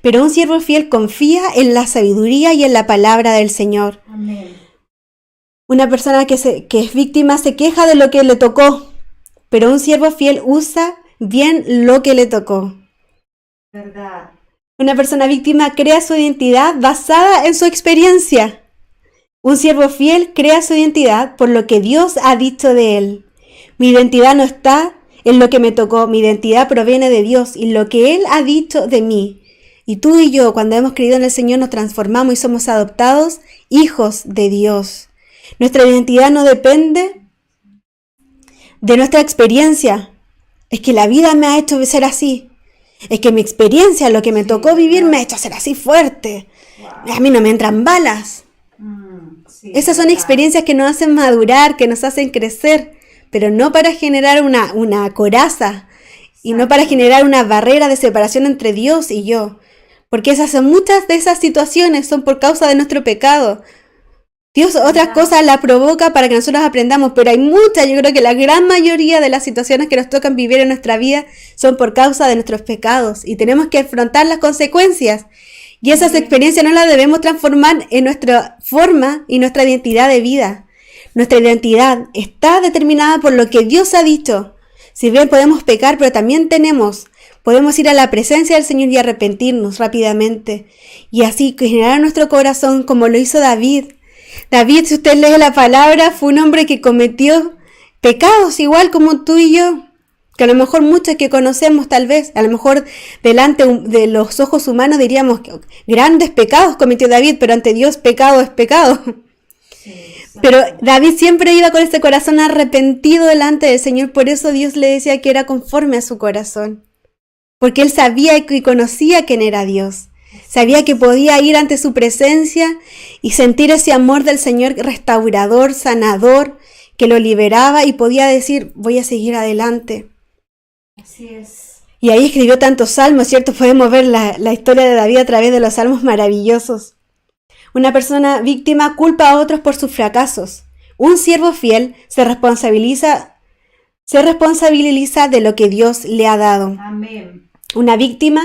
Pero un siervo fiel confía en la sabiduría y en la palabra del Señor. Amén. Una persona que es víctima se queja de lo que le tocó, pero un siervo fiel usa bien lo que le tocó. Verdad. Una persona víctima crea su identidad basada en su experiencia. Un siervo fiel crea su identidad por lo que Dios ha dicho de él. Mi identidad no está en lo que me tocó, mi identidad proviene de Dios y lo que Él ha dicho de mí. Y tú y yo, cuando hemos creído en el Señor, nos transformamos y somos adoptados hijos de Dios. Nuestra identidad no depende de nuestra experiencia. Es que la vida me ha hecho ser así. Es que mi experiencia, lo que me tocó vivir, me ha hecho ser así fuerte. A mí no me entran balas. Esas son experiencias que nos hacen madurar, que nos hacen crecer, pero no para generar una coraza y no para generar una barrera de separación entre Dios y yo. Porque muchas de esas situaciones son por causa de nuestro pecado. Dios otras cosas las provoca para que nosotros aprendamos, pero hay muchas, yo creo que la gran mayoría de las situaciones que nos tocan vivir en nuestra vida son por causa de nuestros pecados y tenemos que afrontar las consecuencias. Y esas experiencias no las debemos transformar en nuestra forma y nuestra identidad de vida. Nuestra identidad está determinada por lo que Dios ha dicho. Si bien podemos pecar, pero también podemos ir a la presencia del Señor y arrepentirnos rápidamente. Y así generar nuestro corazón como lo hizo David. David, si usted lee la palabra, fue un hombre que cometió pecados igual como tú y yo, que a lo mejor muchos que conocemos tal vez, a lo mejor delante de los ojos humanos diríamos que grandes pecados cometió David, pero ante Dios pecado es pecado. Pero David siempre iba con ese corazón arrepentido delante del Señor, por eso Dios le decía que era conforme a su corazón, porque él sabía y conocía quién era Dios. Sabía que podía ir ante su presencia y sentir ese amor del Señor restaurador, sanador, que lo liberaba y podía decir, voy a seguir adelante. Así es. Y ahí escribió tantos salmos, ¿cierto? Podemos ver la historia de David a través de los salmos maravillosos. Una persona víctima culpa a otros por sus fracasos. Un siervo fiel se responsabiliza de lo que Dios le ha dado. Amén. Una víctima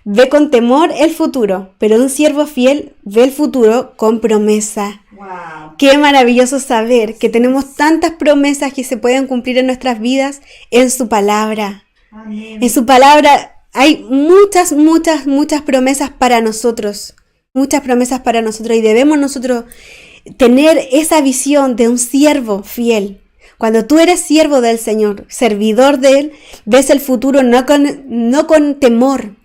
ve con temor el futuro, pero un siervo fiel ve el futuro con promesa. Wow. Qué maravilloso saber que tenemos tantas promesas que se pueden cumplir en nuestras vidas en su palabra. Amén. En su palabra hay muchas promesas para nosotros. Muchas promesas para nosotros y debemos nosotros tener esa visión de un siervo fiel. Cuando tú eres siervo del Señor, servidor de Él, ves el futuro no con temor,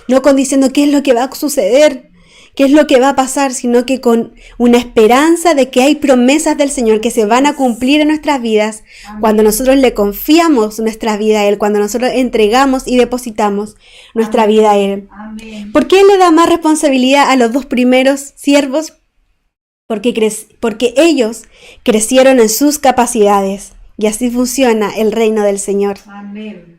no con diciendo qué es lo que va a suceder, qué es lo que va a pasar, sino que con una esperanza de que hay promesas del Señor que se van a cumplir en nuestras vidas. Amén. Cuando nosotros le confiamos nuestra vida a Él, cuando nosotros entregamos y depositamos nuestra Amén. vida a Él. Amén. ¿Por qué Él le da más responsabilidad a los dos primeros siervos? Porque ellos crecieron en sus capacidades y así funciona el reino del Señor. Amén.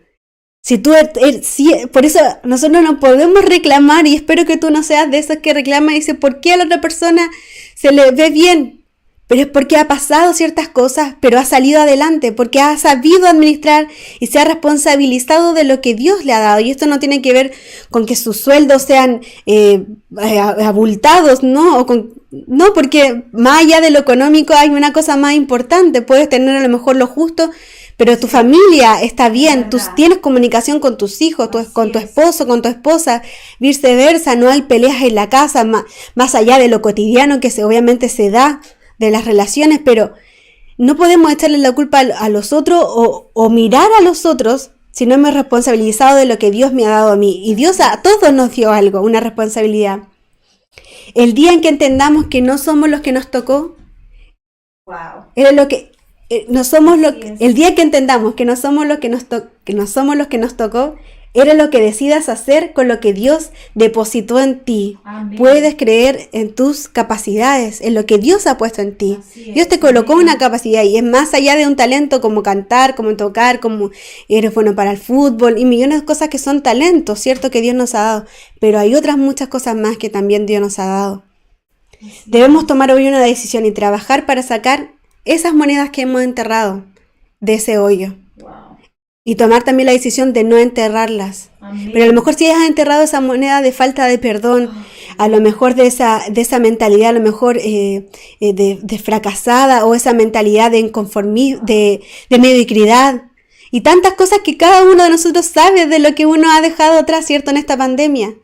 Por eso nosotros no podemos reclamar, y espero que tú no seas de esos que reclaman y dicen, ¿por qué a la otra persona se le ve bien? pero es porque ha pasado ciertas cosas, pero ha salido adelante, porque ha sabido administrar y se ha responsabilizado de lo que Dios le ha dado. Y esto no tiene que ver con que sus sueldos sean abultados, ¿no? No, porque más allá de lo económico hay una cosa más importante. Puedes tener a lo mejor lo justo, pero tu familia está bien, tú tienes comunicación con tus hijos, con tu esposo, con tu esposa, viceversa, no hay peleas en la casa, más allá de lo cotidiano que obviamente se da de las relaciones, pero no podemos echarle la culpa a los otros o mirar a los otros si no me he responsabilizado de lo que Dios me ha dado a mí. Y Dios a todos nos dio algo, una responsabilidad. El día en que entendamos que no somos los que nos tocó, era lo que no somos el día que entendamos que no somos los que nos tocó, era lo que decidas hacer con lo que Dios depositó en ti. Amén. Puedes creer en tus capacidades, en lo que Dios ha puesto en ti. Dios te colocó una capacidad y es más allá de un talento como cantar, como tocar, como eres bueno para el fútbol y millones de cosas que son talentos, cierto, que Dios nos ha dado, pero hay otras muchas cosas más que también Dios nos ha dado. Debemos tomar hoy una decisión y trabajar para sacar esas monedas que hemos enterrado de ese hoyo. Y tomar también la decisión de no enterrarlas. Amén. Pero a lo mejor si has enterrado esa moneda de falta de perdón, a lo mejor de esa mentalidad, a lo mejor de fracasada, o esa mentalidad de inconformismo, de mediocridad, y tantas cosas que cada uno de nosotros sabe de lo que uno ha dejado atrás, ¿cierto?, en esta pandemia.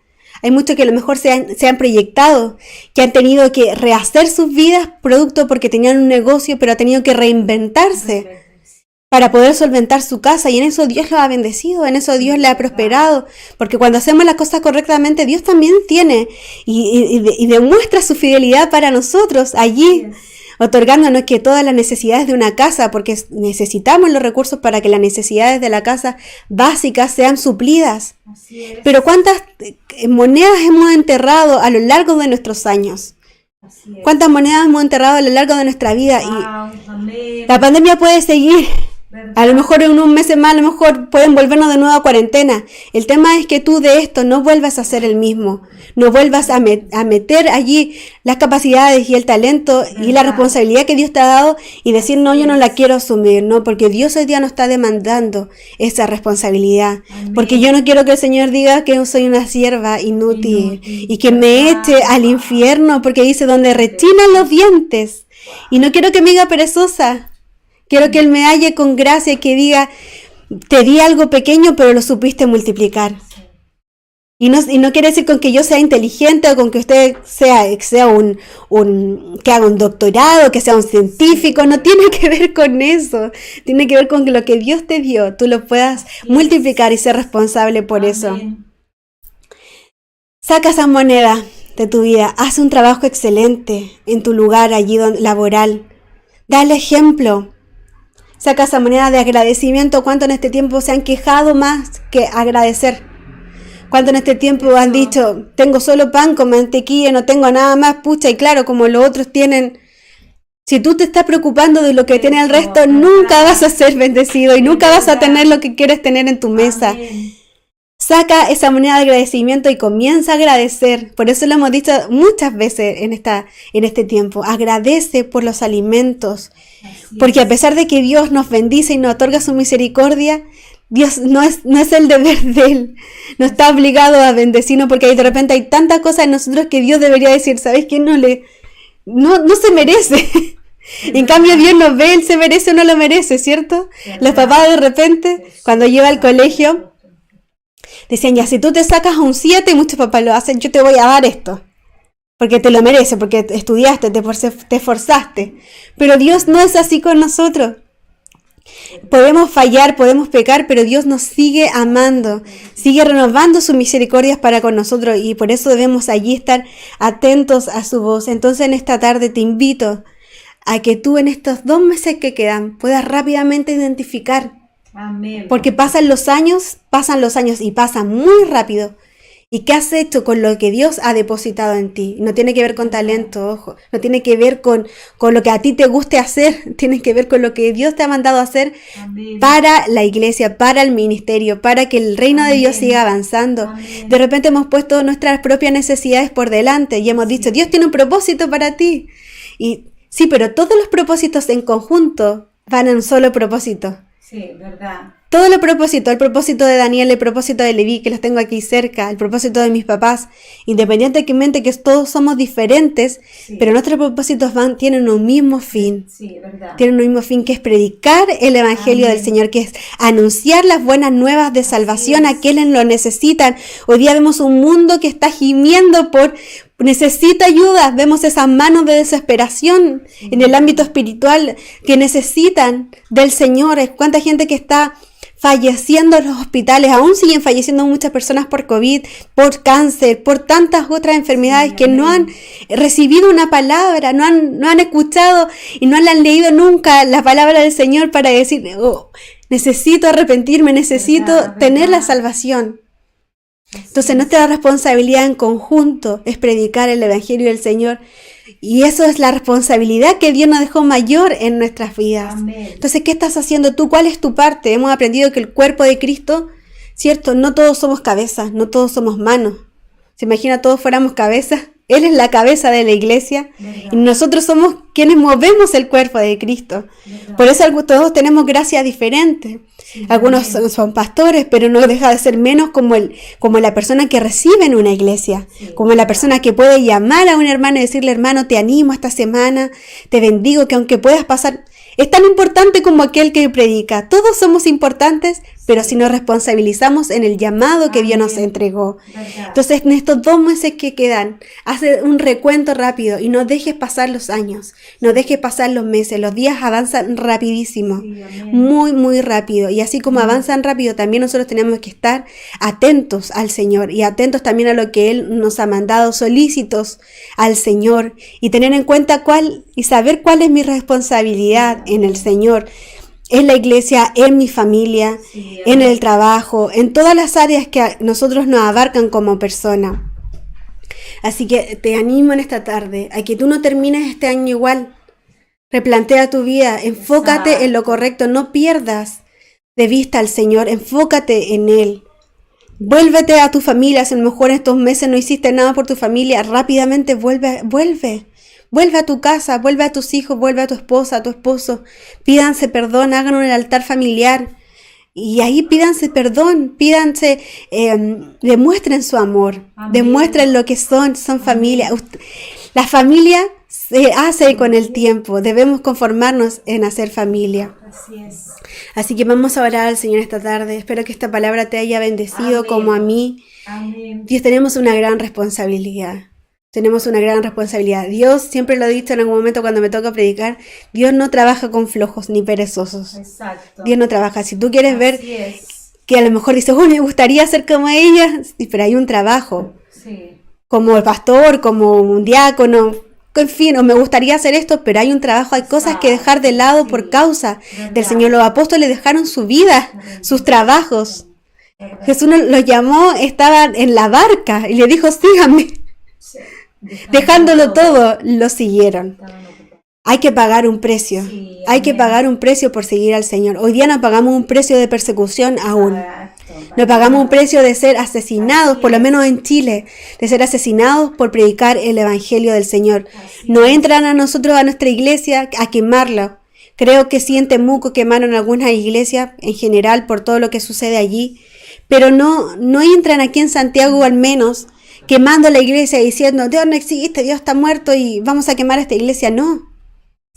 Hay muchos que a lo mejor se han proyectado, que han tenido que rehacer sus vidas producto porque tenían un negocio, pero han tenido que reinventarse para poder solventar su casa, y en eso Dios lo ha bendecido, en eso Dios le ha prosperado, porque cuando hacemos las cosas correctamente, Dios también tiene y demuestra su fidelidad para nosotros allí, otorgándonos que todas las necesidades de una casa, porque necesitamos los recursos para que las necesidades de la casa básicas sean suplidas. Pero ¿cuántas monedas hemos enterrado a lo largo de nuestros años? ¿Cuántas monedas hemos enterrado a lo largo de nuestra vida? Y la pandemia puede seguir. A lo mejor en unos meses más, a lo mejor pueden volvernos de nuevo a cuarentena. El tema es que tú de esto no vuelvas a ser el mismo. No vuelvas a meter allí las capacidades y el talento y la responsabilidad que Dios te ha dado y decir, no, yo no la quiero asumir, no, porque Dios hoy día nos está demandando esa responsabilidad. Amén. Porque yo no quiero que el Señor diga que yo soy una sierva inútil y que me eche al infierno, porque dice, donde rechinan los dientes. Y no quiero que me diga perezosa. Quiero que Él me halle con gracia y que diga, te di algo pequeño, pero lo supiste multiplicar. Y no quiere decir con que yo sea inteligente o con que usted sea que haga un doctorado, que sea un científico. No tiene que ver con eso. Tiene que ver con que lo que Dios te dio, tú lo puedas multiplicar y ser responsable por eso. Saca esa moneda de tu vida. Haz un trabajo excelente en tu lugar allí laboral. Dale ejemplo. Saca esa moneda de agradecimiento. ¿Cuánto en este tiempo se han quejado más que agradecer? ¿Cuánto en este tiempo han dicho, tengo solo pan con mantequilla, no tengo nada más, pucha? Y claro, como los otros tienen, si tú te estás preocupando de lo que tiene el resto, nunca vas a ser bendecido y nunca vas a tener lo que quieres tener en tu mesa. Saca esa moneda de agradecimiento y comienza a agradecer. Por eso lo hemos dicho muchas veces en este tiempo. Agradece por los alimentos. Porque a pesar de que Dios nos bendice y nos otorga su misericordia, Dios no es el deber de Él. No está obligado a bendecirnos, porque de repente hay tantas cosas en nosotros que Dios debería decir, ¿sabes qué? No se merece. En cambio Dios nos ve, Él se merece o no lo merece, ¿cierto? Los papás de repente, cuando lleva al colegio, decían, ya, si tú te sacas un 7, y muchos papás lo hacen, yo te voy a dar esto. Porque te lo mereces, porque estudiaste, te esforzaste. Pero Dios no es así con nosotros. Podemos fallar, podemos pecar, pero Dios nos sigue amando, sigue renovando sus misericordias para con nosotros, y por eso debemos allí estar atentos a su voz. Entonces en esta tarde te invito a que tú en estos 2 meses que quedan puedas rápidamente identificar. Amén. Porque pasan los años y pasan muy rápido. ¿Y qué has hecho con lo que Dios ha depositado en ti? No tiene que ver con talento, ojo. No tiene que ver con lo que a ti te guste hacer. Tiene que ver con lo que Dios te ha mandado a hacer. Amén. Para la iglesia, para el ministerio, para que el reino de Dios siga avanzando. Amén. De repente hemos puesto nuestras propias necesidades por delante y hemos dicho, Dios tiene un propósito para ti. Y Sí, pero todos los propósitos en conjunto van en un solo propósito. Sí, verdad. Todo el propósito de Daniel, el propósito de Leví, que los tengo aquí cerca, el propósito de mis papás, independientemente que todos somos diferentes, Sí. pero nuestros propósitos tienen un mismo fin. Sí, verdad. Tienen un mismo fin, que es predicar el evangelio Amén. del Señor, que es anunciar las buenas nuevas de salvación a es. quienes lo necesitan. Hoy día vemos un mundo que está gimiendo necesita ayuda. Vemos esas manos de desesperación en el ámbito espiritual que necesitan del Señor. Es cuánta gente que está falleciendo en los hospitales, aún siguen falleciendo muchas personas por COVID, por cáncer, por tantas otras enfermedades que no han recibido una palabra, no han escuchado y no la han leído nunca la palabra del Señor para decir, oh, necesito arrepentirme, necesito Verdad, tener la verdad. salvación. Entonces nuestra responsabilidad en conjunto es predicar el evangelio del Señor, y eso es la responsabilidad que Dios nos dejó mayor en nuestras vidas. Amén. Entonces, ¿qué estás haciendo tú? ¿Cuál es tu parte? Hemos aprendido que el cuerpo de Cristo, ¿cierto? No todos somos cabezas, no todos somos manos. ¿Se imagina todos fuéramos cabezas? Él es la cabeza de la iglesia Verdad. y nosotros somos quienes movemos el cuerpo de Cristo. Verdad. Por eso todos tenemos gracias diferentes. Sí, Algunos amén. son pastores, pero no deja de ser menos como la persona que recibe en una iglesia, Sí, como la verdad. persona que puede llamar a un hermano y decirle, hermano, te animo esta semana, te bendigo, que aunque puedas pasar, es tan importante como aquel que predica. Todos somos importantes, pero si nos responsabilizamos en el llamado que Dios nos Amén. entregó. Verdad. Entonces, en estos 2 meses que quedan, haz un recuento rápido y no dejes pasar los años, no dejes pasar los meses, los días avanzan rapidísimo, Sí, amén. muy, muy rápido. Y así como avanzan rápido, también nosotros tenemos que estar atentos al Señor y atentos también a lo que Él nos ha mandado, solícitos al Señor y tener en cuenta y saber cuál es mi responsabilidad en el Señor, en la iglesia, en mi familia, Sí, en amén. el trabajo, en todas las áreas que a nosotros nos abarcan como persona. Así que te animo en esta tarde a que tú no termines este año igual. Replantea tu vida, enfócate en lo correcto, no pierdas de vista al Señor, enfócate en Él. Vuélvete a tu familia, si a lo mejor en estos meses no hiciste nada por tu familia, rápidamente vuelve a tu casa, vuelve a tus hijos, vuelve a tu esposa, a tu esposo, pídanse perdón, hagan un altar familiar y ahí pídanse perdón, demuestren su amor, Amén. demuestren lo que son familia. La familia se hace con el tiempo, debemos conformarnos en hacer familia. Así es. Así que vamos a orar al Señor esta tarde. Espero que esta palabra te haya bendecido Amén. como a mí. Amén. Dios, tenemos una gran responsabilidad. Tenemos una gran responsabilidad. Dios, siempre lo he dicho en algún momento cuando me toca predicar, Dios no trabaja con flojos ni perezosos. Exacto. Dios no trabaja. Si tú quieres ver Así es. que a lo mejor dices, me gustaría ser como ella, sí, pero hay un trabajo. Sí. Como el pastor, como un diácono, en fin, o me gustaría hacer esto, pero hay un trabajo, hay cosas que dejar de lado Sí, por causa del verdad. Señor. Los apóstoles dejaron su vida, sus trabajos. Verdad. Jesús los llamó, estaban en la barca y le dijo, síganme. Sí. Dejándolo todo, lo siguieron. Estaban ocupados. Hay que pagar un precio. Sí, Hay que amén. pagar un precio por seguir al Señor. Hoy día no pagamos un precio de persecución aún. Exacto. No pagamos un precio de ser asesinados, Así por lo es. menos en Chile, de ser asesinados por predicar el Evangelio del Señor. Así No es. entran a nosotros, a nuestra iglesia, a quemarlo. Creo que sí en Temuco quemaron algunas iglesias en general por todo lo que sucede allí, pero no entran aquí en Santiago al menos quemando la iglesia diciendo Dios no existe, Dios está muerto y vamos a quemar esta iglesia. No.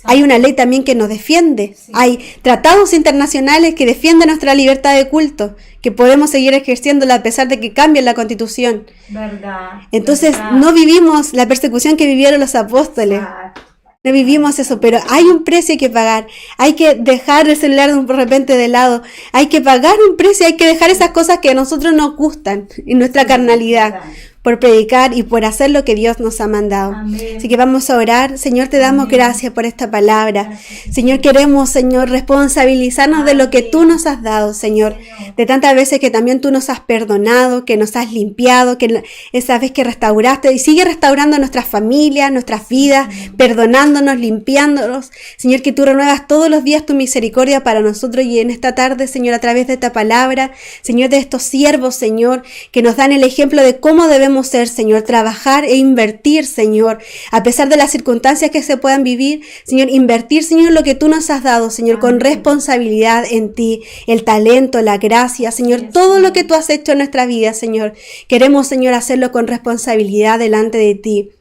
Hay una ley también que nos defiende. Sí. Hay tratados internacionales que defienden nuestra libertad de culto, que podemos seguir ejerciéndola a pesar de que cambie la Constitución. Verdad. Entonces, verdad. no vivimos la persecución que vivieron los apóstoles. Exacto. No vivimos eso, pero hay un precio que pagar. Hay que dejar el celular de repente de lado. Hay que pagar un precio, hay que dejar esas cosas que a nosotros nos gustan en nuestra carnalidad, verdad. por predicar y por hacer lo que Dios nos ha mandado. Amén. Así que vamos a orar. Señor, te damos Amén. gracias por esta palabra. Gracias. Señor, queremos, Señor, responsabilizarnos de lo que Amén. tú nos has dado, Señor. Señor. De tantas veces que también tú nos has perdonado, que nos has limpiado, que esa vez que restauraste y sigue restaurando nuestras familias, nuestras vidas, perdonándonos, limpiándonos. Señor, que tú renuevas todos los días tu misericordia para nosotros y en esta tarde, Señor, a través de esta palabra, Señor, de estos siervos, Señor, que nos dan el ejemplo de cómo debemos podemos ser, Señor, trabajar e invertir, Señor, a pesar de las circunstancias que se puedan vivir, Señor, invertir, Señor, lo que tú nos has dado, Señor, con responsabilidad en ti, el talento, la gracia, Señor, todo lo que tú has hecho en nuestra vida, Señor. Queremos, Señor, hacerlo con responsabilidad delante de ti.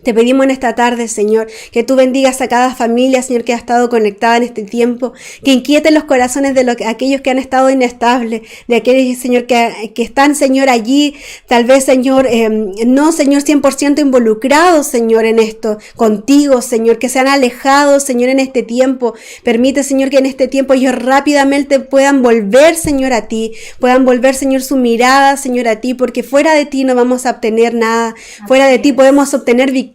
Te pedimos en esta tarde, Señor, que tú bendigas a cada familia, Señor, que ha estado conectada en este tiempo, que inquiete los corazones de aquellos que han estado inestables, de aquellos, Señor, que están, Señor, allí, tal vez, Señor, no, Señor, 100% involucrados, Señor, en esto, contigo, Señor, que se han alejado, Señor, en este tiempo. Permite, Señor, que en este tiempo ellos rápidamente puedan volver, Señor, a ti, puedan volver, Señor, su mirada, Señor, a ti, porque fuera de ti no vamos a obtener nada, fuera de ti podemos obtener victorias,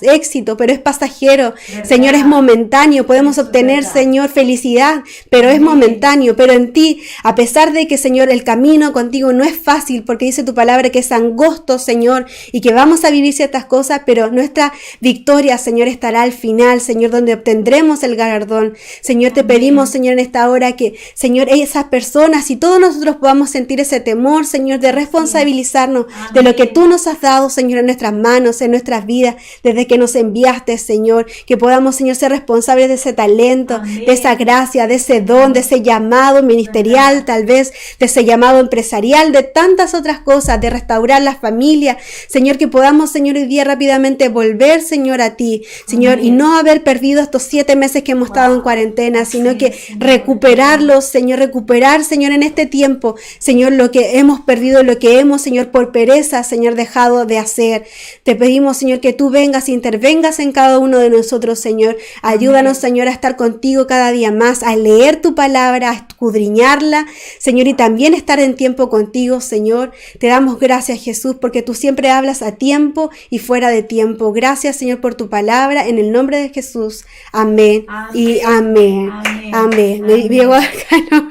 éxito, pero es pasajero, Señor, es momentáneo, podemos obtener, Señor, felicidad, pero es momentáneo, pero en ti, a pesar de que, Señor, el camino contigo no es fácil, porque dice tu palabra que es angosto, Señor, y que vamos a vivir ciertas cosas, pero nuestra victoria, Señor, estará al final, Señor, donde obtendremos el galardón. Señor, te pedimos, Señor, en esta hora que, Señor, esas personas y todos nosotros podamos sentir ese temor, Señor, de responsabilizarnos de lo que tú nos has dado, Señor, en nuestras manos, en nuestras vidas, desde que nos enviaste, Señor, que podamos, Señor, ser responsables de ese talento, de esa gracia, de ese don, de ese llamado ministerial, tal vez, de ese llamado empresarial, de tantas otras cosas, de restaurar la familia, Señor, que podamos, Señor, hoy día rápidamente volver, Señor, a ti, Señor, y no haber perdido estos 7 meses que hemos estado en cuarentena, sino que recuperarlos, Señor, recuperar, Señor, en este tiempo, Señor, lo que hemos perdido, lo que hemos, Señor, por pereza, Señor, dejado de hacer. Te pedimos, Señor, que tú vengas, intervengas en cada uno de nosotros, Señor. Ayúdanos, Señor, a estar contigo cada día más, a leer tu palabra, a escudriñarla, Señor, y también estar en tiempo contigo, Señor. Te damos gracias, Jesús, porque tú siempre hablas a tiempo y fuera de tiempo. Gracias, Señor, por tu palabra, en el nombre de Jesús. Amén, y amén. Amén. Me llego acá, ¿no?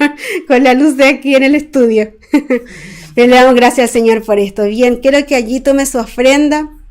Con la luz de aquí en el estudio. Le damos gracias, Señor, por esto. Bien, quiero que allí tome su ofrenda.